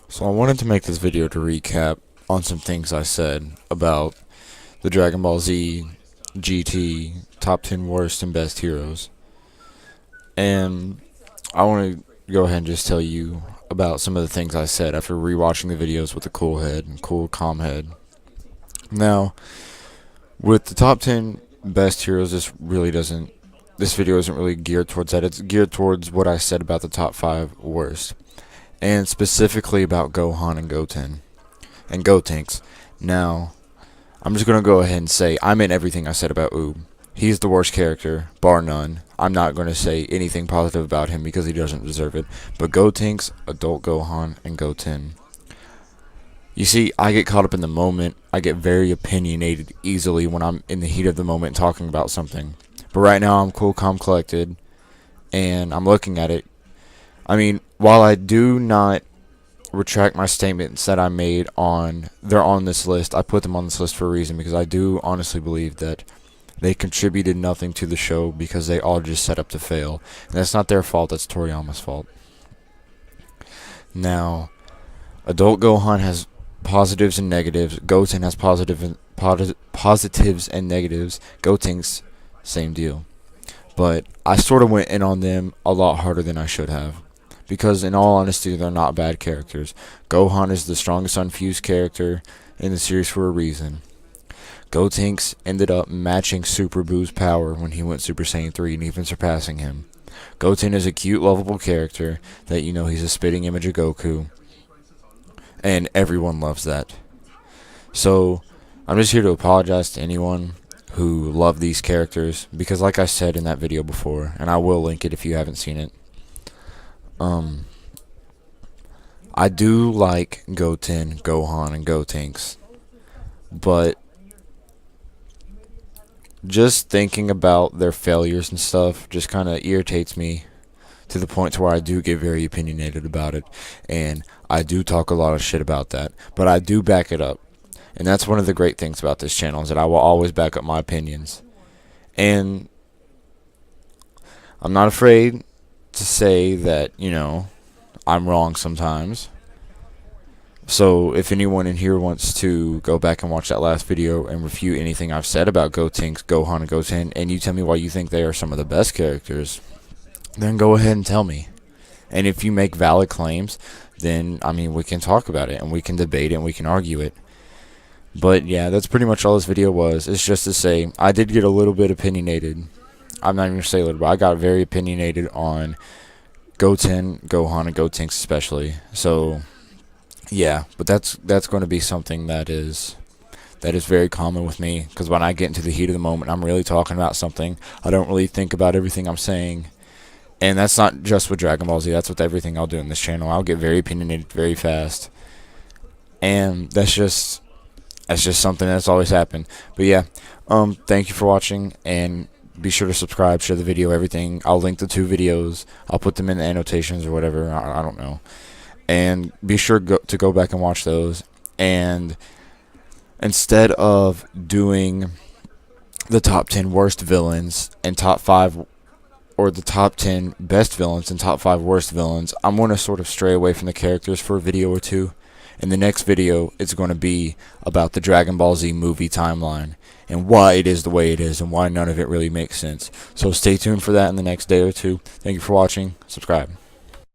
So I wanted to make this video to recap on some things I said about the Dragon Ball Z GT top 10 worst and best heroes. And I want to go ahead and just tell you about some of the things I said after rewatching the videos with a cool head and cool calm head. Now, with the top 10 best heroes, this video isn't really geared towards that. It's geared towards what I said about the top 5 worst, and specifically about Gohan and Goten and Gotenks. Now, I'm just going to go ahead and say I meant everything I said about Oob. He's the worst character, bar none. I'm not going to say anything positive about him because he doesn't deserve it. But Gotenks, Adult Gohan, and Goten. You see, I get caught up in the moment. I get very opinionated easily when I'm in the heat of the moment talking about something. But right now, I'm cool, calm, collected, and I'm looking at it. I mean, while I do not retract my statements that I made they're on this list, I put them on this list for a reason, because I do honestly believe that they contributed nothing to the show because they all just set up to fail. And that's not their fault, that's Toriyama's fault. Now, Adult Gohan has positives and negatives. Goten has positives and negatives. Gotenks, same deal. But I sort of went in on them a lot harder than I should have, because in all honesty, they're not bad characters. Gohan is the strongest unfused character in the series for a reason. Gotenks ended up matching Super Boo's power when he went Super Saiyan 3 and even surpassing him. Goten is a cute, lovable character that he's a spitting image of Goku, and everyone loves that. So I'm just here to apologize to anyone who loved these characters, because like I said in that video before, and I will link it if you haven't seen it, I do like Goten, Gohan, and Gotenks, but just thinking about their failures and stuff just kind of irritates me to the point to where I do get very opinionated about it, and I do talk a lot of shit about that, but I do back it up. And that's one of the great things about this channel, is that I will always back up my opinions. And I'm not afraid to say that, I'm wrong sometimes. So if anyone in here wants to go back and watch that last video and refute anything I've said about Gotenks, Gohan, and Goten, and you tell me why you think they are some of the best characters, then go ahead and tell me. And if you make valid claims, then, we can talk about it, and we can debate it, and we can argue it. But yeah, that's pretty much all this video was. It's just to say, I did get a little bit opinionated. I'm not even going to say a little, but I got very opinionated on Goten, Gohan, and Gotenks especially. So yeah, but that's going to be something that is very common with me, because when I get into the heat of the moment, I'm really talking about something. I don't really think about everything I'm saying. And that's not just with Dragon Ball Z, that's with everything I'll do in this channel. I'll get very opinionated very fast. And that's just something that's always happened. But yeah, thank you for watching, and be sure to subscribe, share the video, everything. I'll link the 2 videos. I'll put them in the annotations or whatever. I don't know. And be sure to go back and watch those. And instead of doing the top 10 worst villains and top 5, or the top 10 best villains and top 5 worst villains, I'm going to sort of stray away from the characters for a video or two. In the next video, it's going to be about the Dragon Ball Z movie timeline and why it is the way it is and why none of it really makes sense. So stay tuned for that in the next day or two. Thank you for watching. Subscribe.